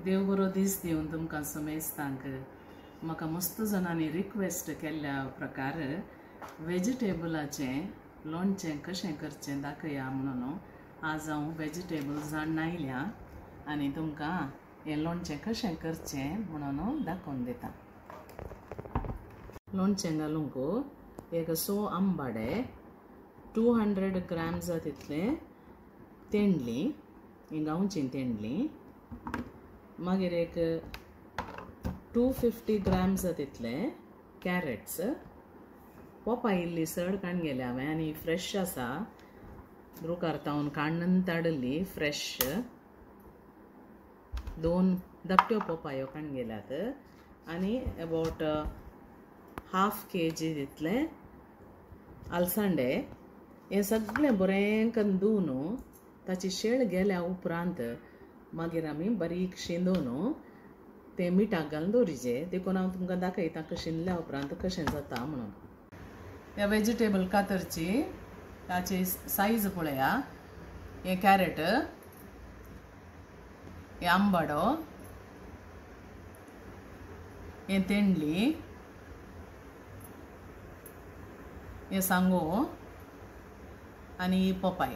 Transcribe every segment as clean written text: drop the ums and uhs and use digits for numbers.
देव बरो दीस दिवन तुमकां समेस्तांक म्हाका मस्त जाणांनी रिक्वेस्ट केल्ल्या प्रकार वेजिटेबलाचें लोणचें कशें करचें दाखया म्हणून आज हांव वेजिटेबल्स हाडून आयल्या आनी तुमकां हें लोणचें कशें करचें म्हणून दाखोवन दिता. लोणचें घालूंक एक सो आंबाडे 200 grams तितलें तेंडली ही गांवची तेंडली. मागीर एक 250 grams तितले कॅरेट्स पोपाय इल्ली चड काडून गेले हांवें आनी फ्रेश आसा रुकार तावन काडून ताडली फ्रेश. 2 धाकट्यो पोपायो काडून गेल्यात आनी अबावट ½ kg तितले आलसंडे. हें सगळें बरें करून धुवन ताची शेळ गेल्या उपरांत मागीर आमी बारीक शिंदून तें मिठाक घालून दवरिचें. देखून हांव तुमकां दाखयतां शिनल्या उपरांत कशें जाता म्हणून. ह्या वेजिटेबल कातरची ताची सायज पळया. हें कॅरेट, हें आंबाडो, हें तेंडली, हें सांगो आनी पोपाय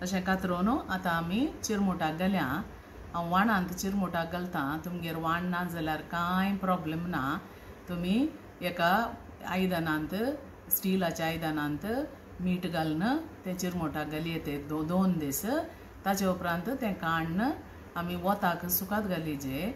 अशें कातरून आतां आमी चिरमुटाक घाल्या. हांव वाणांत चिरमुटाक घालतां. तुमगेर वाण ना जाल्यार कांय प्रॉब्लेम ना. तुमी एका आयदनांत स्टिलाच्या आयदनांत मीठ घालून तें चिरमुटाक घालये 2 दीस. ताचे उपरांत तें काडून आमी वताक सुकात घालीचें.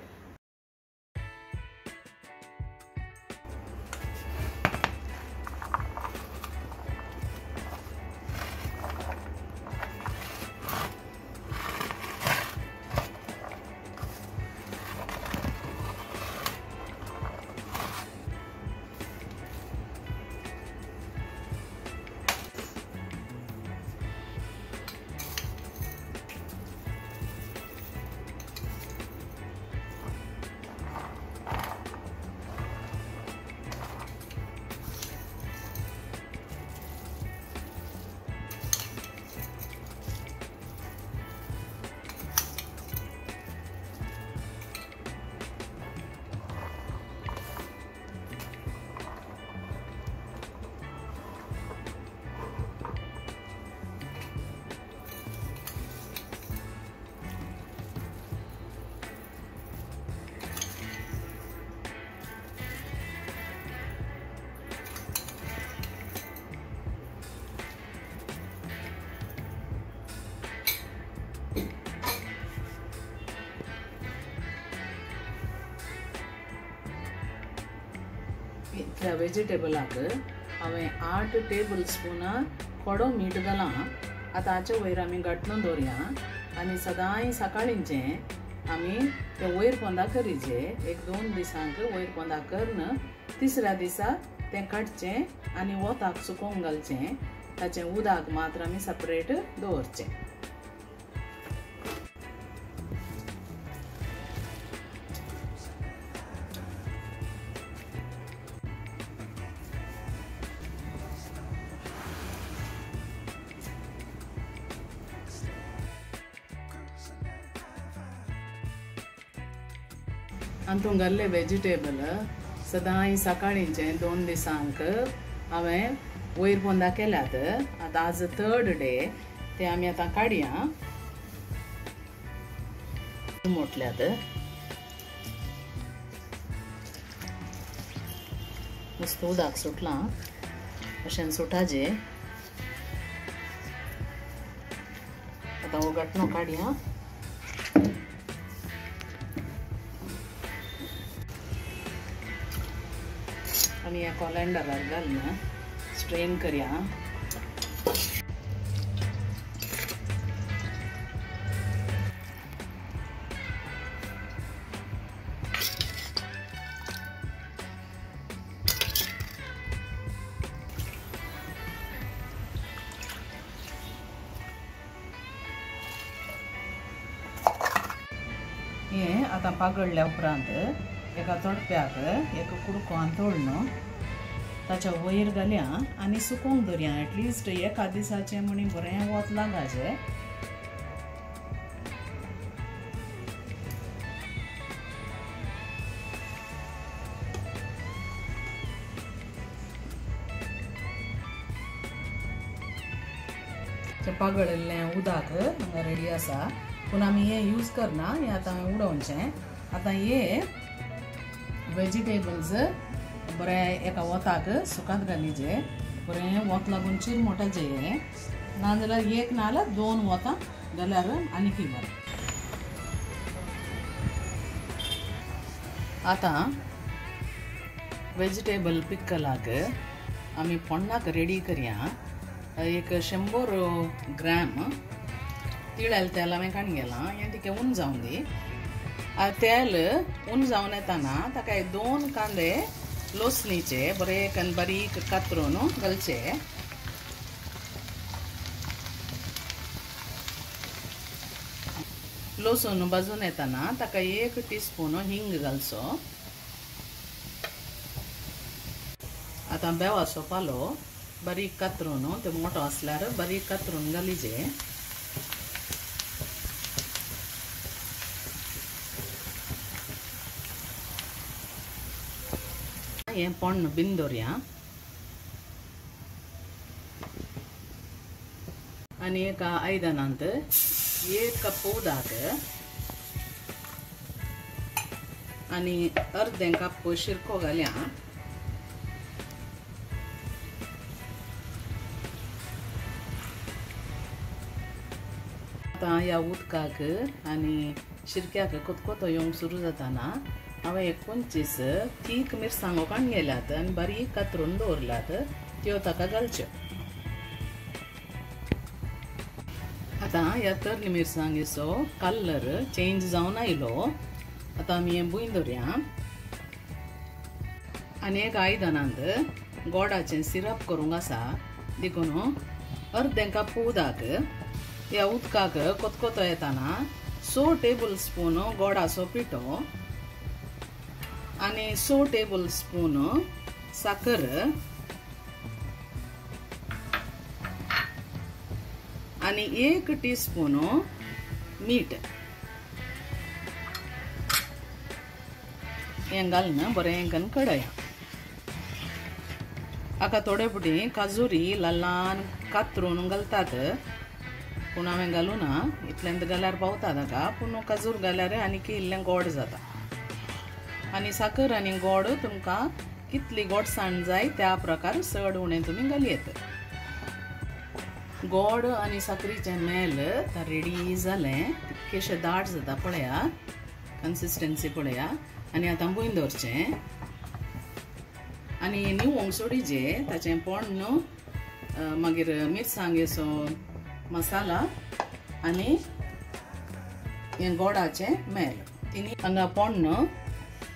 ह्या वेजिटेबलाक हांवें 8 टेबलस्पून खडो मीठ घालां. आतां हाचे वयर आमी घटणून दवरया आनी सदांय सकाळींचें आमी तें वयर पोंदा करीचें. 1-2 दिसांक वयर पोंदा करून तिसऱ्या दिसा तें काडचें आनी वताक सुकोवंक घालचें. ताचें उदक मात्र आमी सेपरेट दवरचें. हातूंत घाल्ले वेजिटेबल सदांय सकाळींचें 2 दिसांक हांवें वयर पोंदा केल्यात. आतां आज 3rd डे ते आमी आतां काडया. मोटल्यात मस्त उदक सुटलां अशें सुटाचें. आतां हो घटणो काडया. आनी ह्या कॉलेंडरार घालून स्ट्रेन करया. हें आतां पागळ्ळ्या उपरांत एका तोडप्याक एक कुडकोन तोडून ताच्या वयर घालया आनी सुकोवंक दवरया. एटलिस्ट एका दिसाचें म्हणी बरें वत लागाचें. ते पागळिल्लें उदक हांगा रेडी आसा पूण आमी हें यूज करना हें आतां उडोवचें आतां हे वेजिटेबल्स बरें एका वताक सुकात घालीचे बरें वत लागून चिरमोटाचें हे नाजाल्यार एक नाल्यार 2 वतां जाल्यार आनीक बरें आतां वेजिटेबल पिकलाक आमी पोन्नाक रेडी करया एक 100 ग्राम तिळेल तेल हांवें काडून गेलां हें तिका उन जावन दी तेल उन जावन येताना ताका 2 कांदे लोसणीचे बरें बारीक कातरून घालचे लोसून भाजून येताना ताका 1 टीस्पून हिंग घालचो आतां बेवाचो पालो बारीक कातरून तो मोठो आसल्यार बारीक कातरून घालीचे हें पोण्ण बीन दवरया आनी एका आयदनांत 1 कप उदक आनी अर्दें कप शिरको घालया आतां ह्या उदकाक आनी शिरक्याक कोतकोतो येवंक सुरू जाताना हांवें 25 तीख मिरसांगो काडून गेल्यात आनी बारीक कातरून दवरल्यात त्यो ताका घालच्यो आतां ह्या तरणी मिरसांगेचो कलर चेंज जावन आयलो आतां आमी हें भुंय दवरया आनी एक आयदनांत गोडाचें सिरप करूंक आसा देखून अर्दें कप उदक ह्या उदकाक कोतकोतो येताना 100 टेबल स्पून गोडाचो पिठो आनी 100 टेबल स्पून साकर आनी 1 टीस्पून मीठ हें घालून बरें करून कढया हाका थोडे पुटी काजुरी ल्हान कातरून घालतात पूण हांवें घालूं ना इतलेंत घाल्यार पावता ताका पूण काजूर घाल्यार आनीक इल्लें गोड जाता आनी साकर आनी गोड तुमकां कितली गोडसाण जाय त्या प्रकार चड उणें तुमी घालयेत गोड आनी साकरीचें मेल रेडी जालें कितकेशें दाट जाता पळया कन्सिस्टन्सी पळया आनी आतां भुंय दवरचें आनी निवोंक सोडीचें ताचें पोण्ण मागीर मिरसांगेचो मसाला आनी हें गोडाचें मेल तिनी हांगा पोण्ण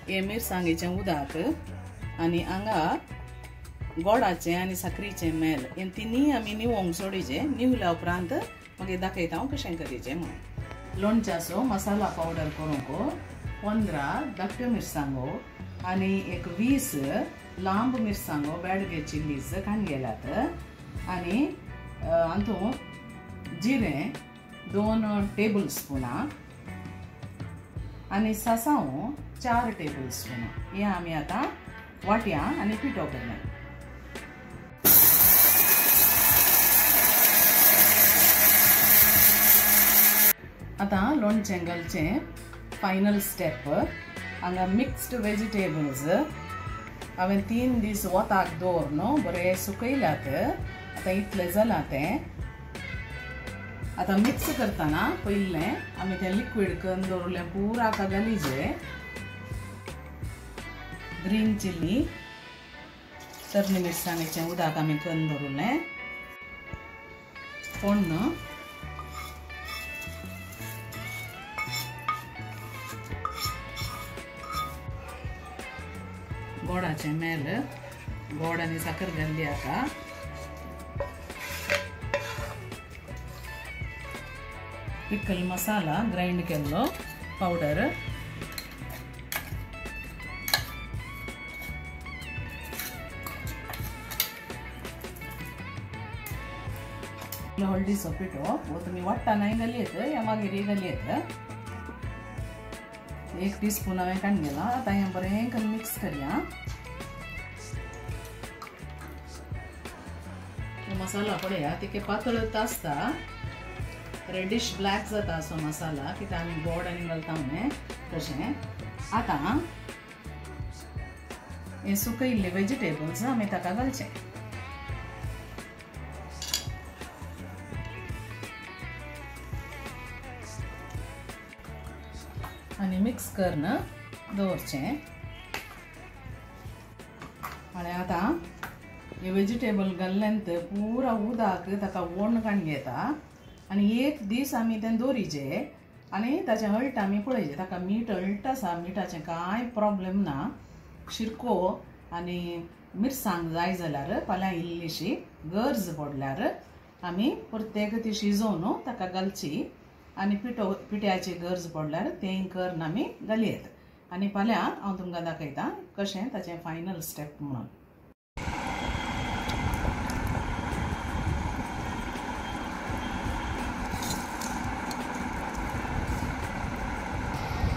हे मिरसांगेचें उदक आनी हांगा गोडाचें आनी साकरीचें मेल हें तिनी आमी निवोंक सोडीचें निवल्या उपरांत मागीर दाखयता हांव कशें करीचें म्हणून लोणच्याचो मसाला पावडर करूंक 15 धाकट्यो मिरसांगो आनी एक 20 लांब मिरसांगो बेडगे चिल्लीज काडून गेल्यात आनी हातूंत जिरें 2 टेबल स्पुनां आनी सासांव 4 टेबल स्पुनां हें आमी आतां वाटया आनी पिठो करया आतां लोणचें घालचें फायनल स्टेप हांगा मिक्स्ड वेजिटेबल्स हांवें 3 दीस वताक दवरून बरें सुकयल्यात आतां इतलें जालां तें आतां मिक्स करतना पयलें आमी तें लिक्वीड करून दवरलें पुरा हाका घालीचें ग्रीन चिली तरणी मिरसांगेचें उदक आमी करून दवरलें पोण्ण गोडाचें मेल गोड आनी साकर घाल्ली हाका पिकल मसाला ग्राइंड केल्लो पावडर हळदीचो पिठो हो तुमी वाट्टानाय घालयेत या मागीर घालयेत 1 टीस्पून हांवें काडून गेला आतां हें बरें करून मिक्स करया मसाला पळया तिके पातळत आसता रेडिश ब्लॅक जाता असो मसाला कित्याक आमी गोड आनी घालता म्हणे तशें आतां हे सुकयल्ले वेजिटेबल्स आमी ताका घालचे आनी मिक्स करून दवरचें आणि आतां हे वेजिटेबल घाल्ल्यानंत पुरा उदक ताका वणकान घेता आनी एक दीस आमी तें दवरिचें आनी ताचें हळट आमी पळयचें ताका मीठ हळट आसा मिठाचें कांय प्रॉब्लेम ना शिरको आनी मिरसांग जाय जाल्यार फाल्यां इल्लीशी गरज पडल्यार आमी परतेक ती शिजोवन ताका घालची आनी पिठ्याची गरज पडल्यार तें करून आमी घालयेत आनी फाल्यां हांव तुमकां दाखयतां कशें ताचें फायनल स्टेप म्हणून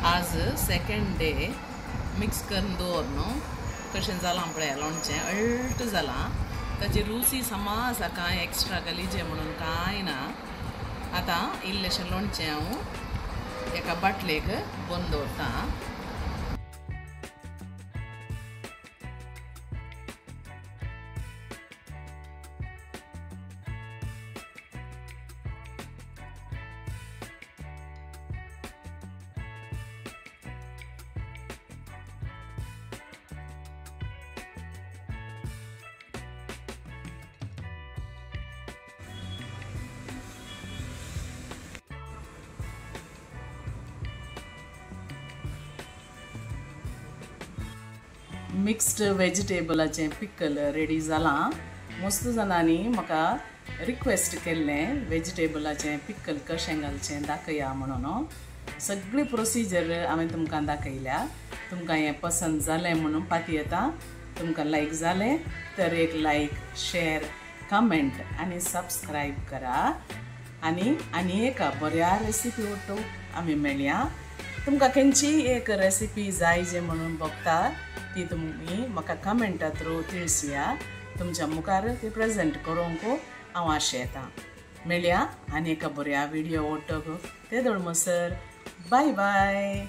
आज सेकंड डे मिक्स करून दवर न्हू कशें जालां पळय लोणचें अळट जालां ताची रुची समा आसा कांय एक्स्ट्रा घालिचें म्हणून कांय ना आतां इल्लेशें लोणचें हांव एका बाटलेक बंद दवरतां मिक्स्ड वेजिटेबलाचें पिकल रेडी जालां मस्त जाणांनी म्हाका रिक्वेस्ट केल्लें वेजिटेबलाचें पिकल कशें घालचें दाखया म्हणून सगळी प्रोसिजर हांवें तुमकां दाखयल्या तुमकां हें पसंद जालें म्हणून पाती येता तुमकां लायक जालें तर एक लायक शेअर कमेंट आनी सबस्क्रायब करा आनी एका बऱ्या रेसिपी वटू आमी मेळया तुमकां खंयची एक रेसिपी जाय जे म्हणून बघता ती तुमी म्हाका कमेंटा थ्रू तिळसुया तुमच्या मुखार ती प्रेजेंट करूंक हांव आशेतां मेळया आनी एका बऱ्या व्हिडिओ वटूंक ते दळमसर बाय बाय